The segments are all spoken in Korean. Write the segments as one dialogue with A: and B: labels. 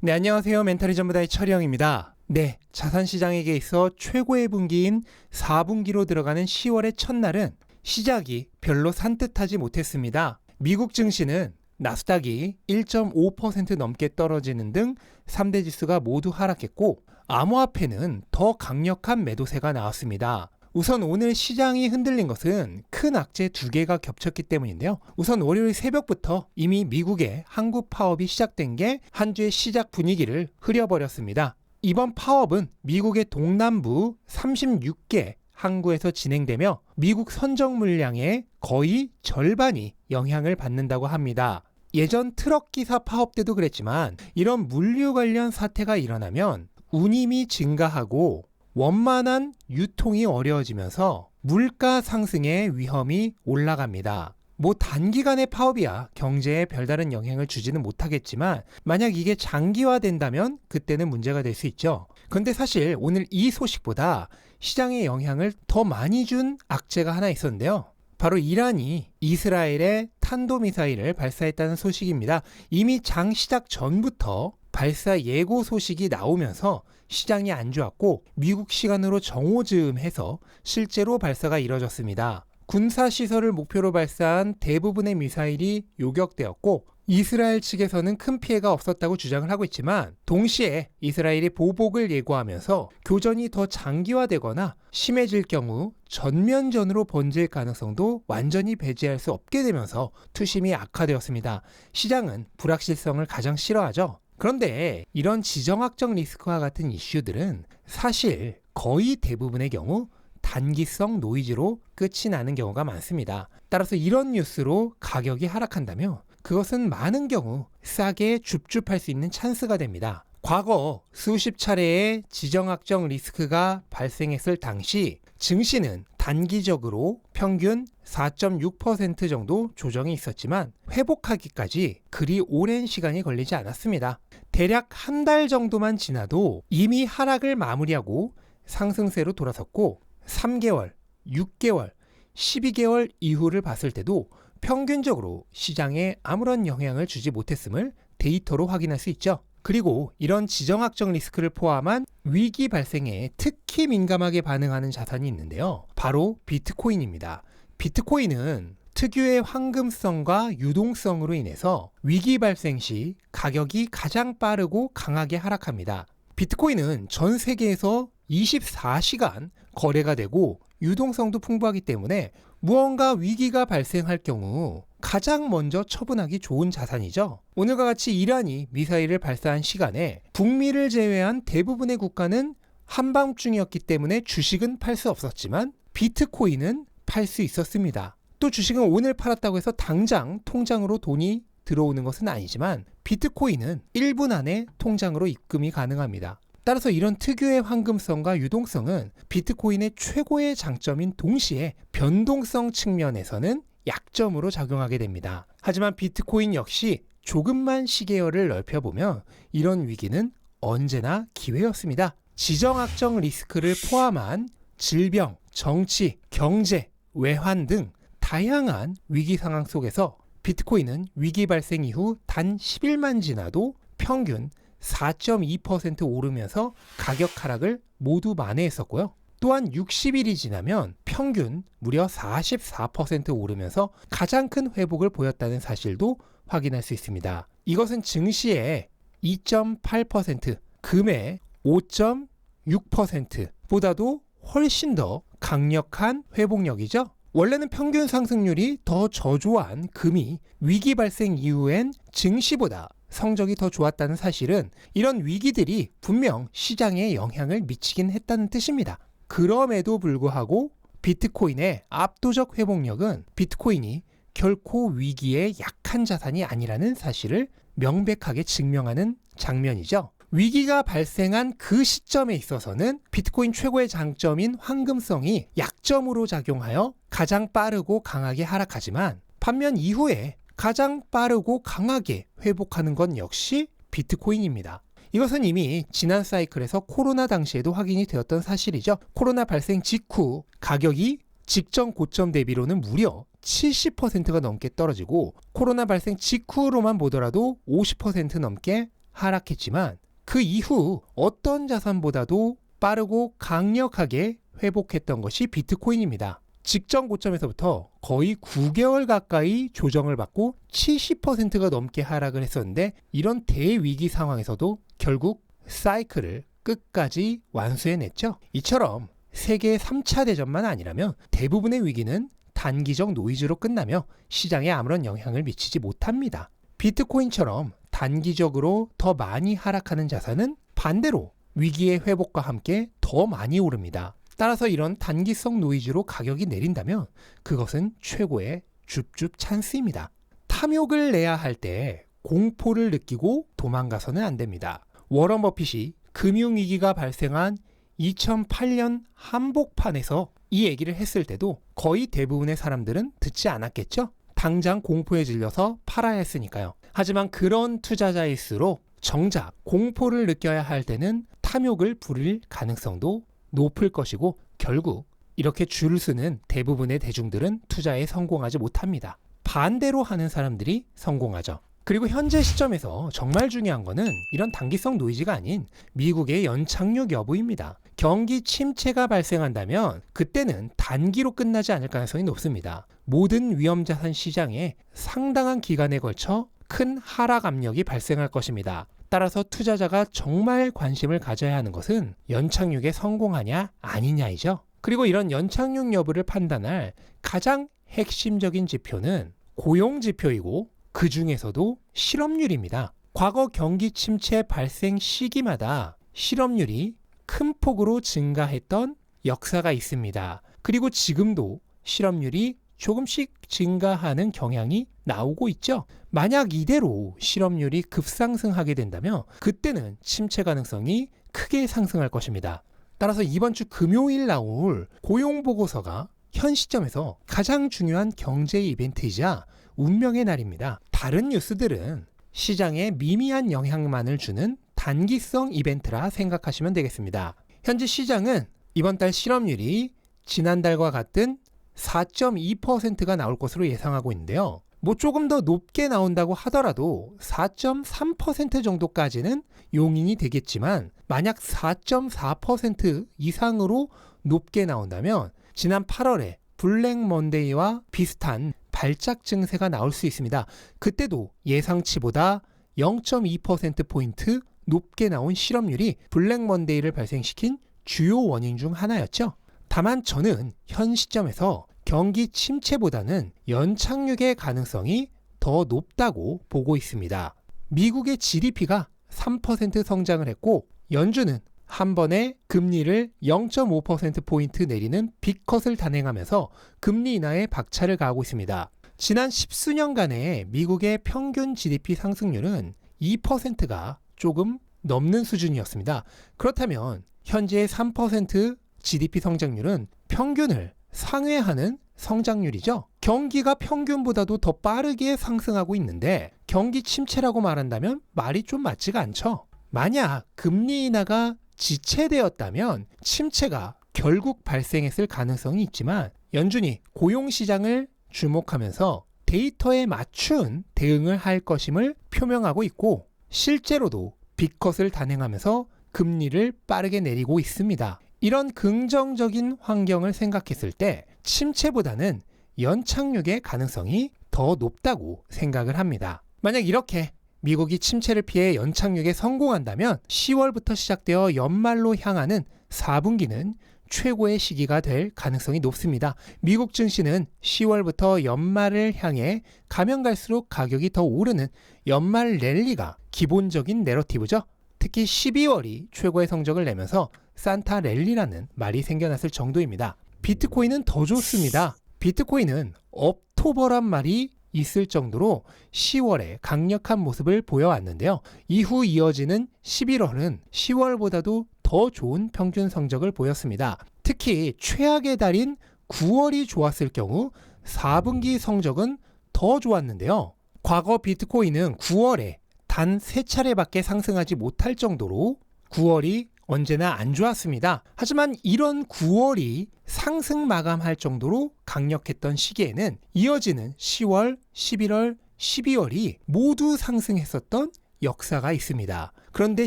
A: 네, 안녕하세요. 멘탈이 전부다의 철영입니다. 네, 자산시장에게 있어 최고의 분기인 4분기로 들어가는 10월의 첫날은 시작이 별로 산뜻하지 못했습니다. 미국 증시는 나스닥이 1.5% 넘게 떨어지는 등 3대 지수가 모두 하락했고 암호화폐는 더 강력한 매도세가 나왔습니다. 우선 오늘 시장이 흔들린 것은 큰 악재 두 개가 겹쳤기 때문인데요. 우선 월요일 새벽부터 이미 미국의 한국 파업이 시작된 게 한 주의 시작 분위기를 흐려버렸습니다. 이번 파업은 미국의 동남부 36개 항구에서 진행되며 미국 선적 물량의 거의 절반이 영향을 받는다고 합니다. 예전 트럭 기사 파업 때도 그랬지만 이런 물류 관련 사태가 일어나면 운임이 증가하고 원만한 유통이 어려워지면서 물가 상승의 위험이 올라갑니다. 단기간의 파업이야 경제에 별다른 영향을 주지는 못하겠지만 만약 이게 장기화된다면 그때는 문제가 될 수 있죠. 근데 사실 오늘 이 소식보다 시장에 영향을 더 많이 준 악재가 하나 있었는데요. 바로 이란이 이스라엘에 탄도미사일을 발사했다는 소식입니다. 이미 장 시작 전부터 발사 예고 소식이 나오면서 시장이 안 좋았고 미국 시간으로 정오즈음해서 실제로 발사가 이뤄졌습니다. 군사시설을 목표로 발사한 대부분의 미사일이 요격되었고 이스라엘 측에서는 큰 피해가 없었다고 주장을 하고 있지만 동시에 이스라엘이 보복을 예고하면서 교전이 더 장기화되거나 심해질 경우 전면전으로 번질 가능성도 완전히 배제할 수 없게 되면서 투심이 악화되었습니다. 시장은 불확실성을 가장 싫어하죠. 그런데 이런 지정학적 리스크와 같은 이슈들은 사실 거의 대부분의 경우 단기성 노이즈로 끝이 나는 경우가 많습니다. 따라서 이런 뉴스로 가격이 하락한다면 그것은 많은 경우 싸게 줍줍할 수 있는 찬스가 됩니다. 과거 수십 차례의 지정학적 리스크가 발생했을 당시 증시는 단기적으로 평균 4.6% 정도 조정이 있었지만 회복하기까지 그리 오랜 시간이 걸리지 않았습니다. 대략 한 달 정도만 지나도 이미 하락을 마무리하고 상승세로 돌아섰고 3개월, 6개월, 12개월 이후를 봤을 때도 평균적으로 시장에 아무런 영향을 주지 못했음을 데이터로 확인할 수 있죠. 그리고 이런 지정학적 리스크를 포함한 위기 발생에 특히 민감하게 반응하는 자산이 있는데요. 바로 비트코인입니다. 비트코인은 특유의 황금성과 유동성으로 인해서 위기 발생 시 가격이 가장 빠르고 강하게 하락합니다. 비트코인은 전 세계에서 24시간 거래가 되고 유동성도 풍부하기 때문에 무언가 위기가 발생할 경우 가장 먼저 처분하기 좋은 자산이죠. 오늘과 같이 이란이 미사일을 발사한 시간에 북미를 제외한 대부분의 국가는 한밤중이었기 때문에 주식은 팔 수 없었지만 비트코인은 팔 수 있었습니다. 또 주식은 오늘 팔았다고 해서 당장 통장으로 돈이 들어오는 것은 아니지만 비트코인은 1분 안에 통장으로 입금이 가능합니다. 따라서 이런 특유의 황금성과 유동성은 비트코인의 최고의 장점인 동시에 변동성 측면에서는 약점으로 작용하게 됩니다. 하지만 비트코인 역시 조금만 시계열을 넓혀보면 이런 위기는 언제나 기회였습니다. 지정학적 리스크를 포함한 질병, 정치, 경제, 외환 등 다양한 위기 상황 속에서 비트코인은 위기 발생 이후 단 10일만 지나도 평균 4.2% 오르면서 가격 하락을 모두 만회했었고요. 또한 60일이 지나면 평균 무려 44% 오르면서 가장 큰 회복을 보였다는 사실도 확인할 수 있습니다. 이것은 증시의 2.8%, 금의 5.6%보다도 훨씬 더 강력한 회복력이죠. 원래는 평균 상승률이 더 저조한 금이 위기 발생 이후엔 증시보다 성적이 더 좋았다는 사실은 이런 위기들이 분명 시장에 영향을 미치긴 했다는 뜻입니다. 그럼에도 불구하고 비트코인의 압도적 회복력은 비트코인이 결코 위기에 약한 자산이 아니라는 사실을 명백하게 증명하는 장면이죠. 위기가 발생한 그 시점에 있어서는 비트코인 최고의 장점인 황금성이 약점으로 작용하여 가장 빠르고 강하게 하락하지만 반면 이후에 가장 빠르고 강하게 회복하는 건 역시 비트코인입니다. 이것은 이미 지난 사이클에서 코로나 당시에도 확인이 되었던 사실이죠. 코로나 발생 직후 가격이 직전 고점 대비로는 무려 70%가 넘게 떨어지고 코로나 발생 직후로만 보더라도 50% 넘게 하락했지만 그 이후 어떤 자산보다도 빠르고 강력하게 회복했던 것이 비트코인입니다. 직전 고점에서부터 거의 9개월 가까이 조정을 받고 70%가 넘게 하락을 했었는데 이런 대위기 상황에서도 결국 사이클을 끝까지 완수해냈죠. 이처럼 세계 3차 대전만 아니라면 대부분의 위기는 단기적 노이즈로 끝나며 시장에 아무런 영향을 미치지 못합니다. 비트코인처럼 단기적으로 더 많이 하락하는 자산은 반대로 위기의 회복과 함께 더 많이 오릅니다. 따라서 이런 단기성 노이즈로 가격이 내린다면 그것은 최고의 줍줍 찬스입니다. 탐욕을 내야 할 때 공포를 느끼고 도망가서는 안 됩니다. 워런 버핏이 금융위기가 발생한 2008년 한복판에서 이 얘기를 했을 때도 거의 대부분의 사람들은 듣지 않았겠죠? 당장 공포에 질려서 팔아야 했으니까요. 하지만 그런 투자자일수록 정작 공포를 느껴야 할 때는 탐욕을 부릴 가능성도 높을 것이고 결국 이렇게 줄을 서는 대부분의 대중들은 투자에 성공하지 못합니다. 반대로 하는 사람들이 성공하죠. 그리고 현재 시점에서 정말 중요한 거는 이런 단기성 노이즈가 아닌 미국의 연착륙 여부입니다. 경기 침체가 발생한다면 그때는 단기로 끝나지 않을 가능성이 높습니다. 모든 위험자산 시장에 상당한 기간에 걸쳐 큰 하락 압력이 발생할 것입니다. 따라서 투자자가 정말 관심을 가져야 하는 것은 연착륙에 성공하냐 아니냐이죠. 그리고 이런 연착륙 여부를 판단할 가장 핵심적인 지표는 고용 지표이고 그 중에서도 실업률입니다. 과거 경기 침체 발생 시기마다 실업률이 큰 폭으로 증가했던 역사가 있습니다. 그리고 지금도 실업률이 조금씩 증가하는 경향이 나오고 있죠. 만약 이대로 실업률이 급상승하게 된다면 그때는 침체 가능성이 크게 상승할 것입니다. 따라서 이번 주 금요일 나올 고용보고서가 현 시점에서 가장 중요한 경제 이벤트이자 운명의 날입니다. 다른 뉴스들은 시장에 미미한 영향만을 주는 단기성 이벤트라 생각하시면 되겠습니다. 현재 시장은 이번 달 실업률이 지난달과 같은 4.2%가 나올 것으로 예상하고 있는데요. 조금 더 높게 나온다고 하더라도 4.3% 정도까지는 용인이 되겠지만 만약 4.4% 이상으로 높게 나온다면 지난 8월에 블랙 먼데이와 비슷한 발작 증세가 나올 수 있습니다. 그때도 예상치보다 0.2%포인트 높게 나온 실업률이 블랙 먼데이를 발생시킨 주요 원인 중 하나였죠. 다만 저는 현 시점에서 경기 침체보다는 연착륙의 가능성이 더 높다고 보고 있습니다. 미국의 GDP가 3% 성장을 했고 연준은 한 번에 금리를 0.5%포인트 내리는 빅컷을 단행하면서 금리 인하에 박차를 가하고 있습니다. 지난 10수년간의 미국의 평균 GDP 상승률은 2%가 조금 넘는 수준이었습니다. 그렇다면 현재의 3% GDP 성장률은 평균을 상회하는 성장률이죠. 경기가 평균보다도 더 빠르게 상승하고 있는데 경기 침체라고 말한다면 말이 좀 맞지가 않죠. 만약 금리 인하가 지체되었다면 침체가 결국 발생했을 가능성이 있지만 연준이 고용시장을 주목하면서 데이터에 맞춘 대응을 할 것임을 표명하고 있고 실제로도 빅컷을 단행하면서 금리를 빠르게 내리고 있습니다. 이런 긍정적인 환경을 생각했을 때 침체보다는 연착륙의 가능성이 더 높다고 생각을 합니다. 만약 이렇게 미국이 침체를 피해 연착륙에 성공한다면 10월부터 시작되어 연말로 향하는 4분기는 최고의 시기가 될 가능성이 높습니다. 미국 증시는 10월부터 연말을 향해 가면 갈수록 가격이 더 오르는 연말 랠리가 기본적인 내러티브죠. 특히 12월이 최고의 성적을 내면서 산타 랠리라는 말이 생겨났을 정도입니다. 비트코인은 더 좋습니다. 비트코인은 업토버란 말이 있을 정도로 10월에 강력한 모습을 보여왔는데요. 이후 이어지는 11월은 10월보다도 더 좋은 평균 성적을 보였습니다. 특히 최악의 달인 9월이 좋았을 경우 4분기 성적은 더 좋았는데요. 과거 비트코인은 9월에 단 3차례밖에 상승하지 못할 정도로 9월이 언제나 안 좋았습니다. 하지만 이런 9월이 상승 마감할 정도로 강력했던 시기에는 이어지는 10월, 11월, 12월이 모두 상승했었던 역사가 있습니다. 그런데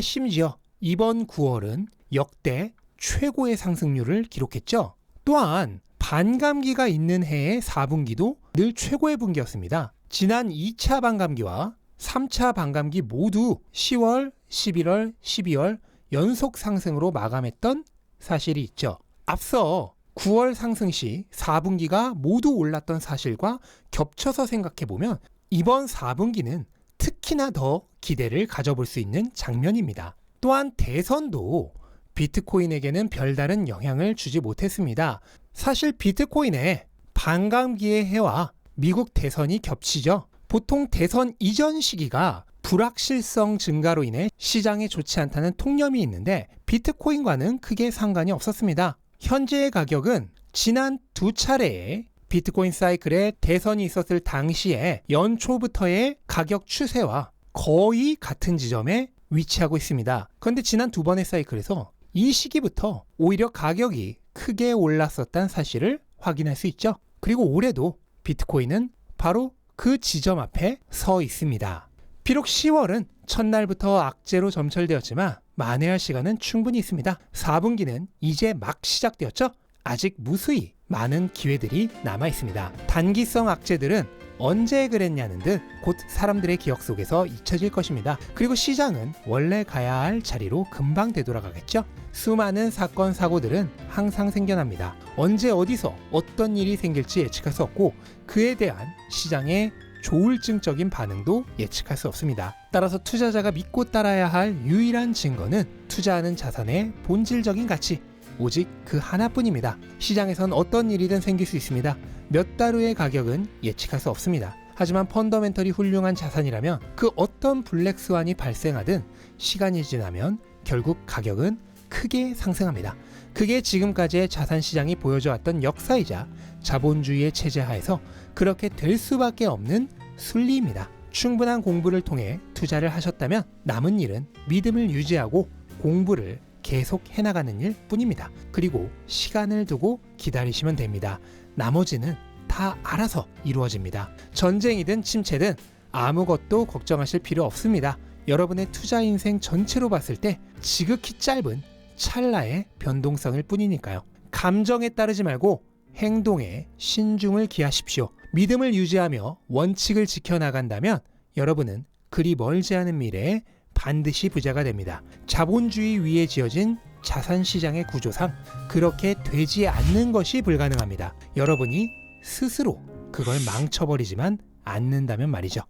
A: 심지어 이번 9월은 역대 최고의 상승률을 기록했죠. 또한 반감기가 있는 해의 4분기도 늘 최고의 분기였습니다. 지난 2차 반감기와 3차 반감기 모두 10월, 11월, 12월 연속 상승으로 마감했던 사실이 있죠. 앞서 9월 상승 시 4분기가 모두 올랐던 사실과 겹쳐서 생각해보면 이번 4분기는 특히나 더 기대를 가져볼 수 있는 장면입니다. 또한 대선도 비트코인에게는 별다른 영향을 주지 못했습니다. 사실 비트코인의 반감기의 해와 미국 대선이 겹치죠. 보통 대선 이전 시기가 불확실성 증가로 인해 시장에 좋지 않다는 통념이 있는데 비트코인과는 크게 상관이 없었습니다. 현재의 가격은 지난 두 차례의 비트코인 사이클에 대선이 있었을 당시에 연초부터의 가격 추세와 거의 같은 지점에 위치하고 있습니다. 그런데 지난 두 번의 사이클에서 이 시기부터 오히려 가격이 크게 올랐었다는 사실을 확인할 수 있죠. 그리고 올해도 비트코인은 바로 그 지점 앞에 서 있습니다. 비록 10월은 첫날부터 악재로 점철되었지만 만회할 시간은 충분히 있습니다. 4분기는 이제 막 시작되었죠? 아직 무수히 많은 기회들이 남아 있습니다. 단기성 악재들은 언제 그랬냐는 듯 곧 사람들의 기억 속에서 잊혀질 것입니다. 그리고 시장은 원래 가야 할 자리로 금방 되돌아가겠죠? 수많은 사건, 사고들은 항상 생겨납니다. 언제 어디서 어떤 일이 생길지 예측할 수 없고 그에 대한 시장의 조울증적인 반응도 예측할 수 없습니다. 따라서 투자자가 믿고 따라야 할 유일한 증거는 투자하는 자산의 본질적인 가치, 오직 그 하나뿐입니다. 시장에선 어떤 일이든 생길 수 있습니다. 몇 달 후의 가격은 예측할 수 없습니다. 하지만 펀더멘털이 훌륭한 자산이라면 그 어떤 블랙스완이 발생하든 시간이 지나면 결국 가격은 크게 상승합니다. 그게 지금까지의 자산시장이 보여줘왔던 역사이자 자본주의의 체제 하에서 그렇게 될 수밖에 없는 순리입니다. 충분한 공부를 통해 투자를 하셨다면 남은 일은 믿음을 유지하고 공부를 계속 해나가는 일 뿐입니다. 그리고 시간을 두고 기다리시면 됩니다. 나머지는 다 알아서 이루어집니다. 전쟁이든 침체든 아무것도 걱정하실 필요 없습니다. 여러분의 투자 인생 전체로 봤을 때 지극히 짧은 찰나의 변동성일 뿐이니까요. 감정에 따르지 말고 행동에 신중을 기하십시오. 믿음을 유지하며 원칙을 지켜나간다면 여러분은 그리 멀지 않은 미래에 반드시 부자가 됩니다. 자본주의 위에 지어진 자산시장의 구조상 그렇게 되지 않는 것이 불가능합니다. 여러분이 스스로 그걸 망쳐버리지만 않는다면 말이죠.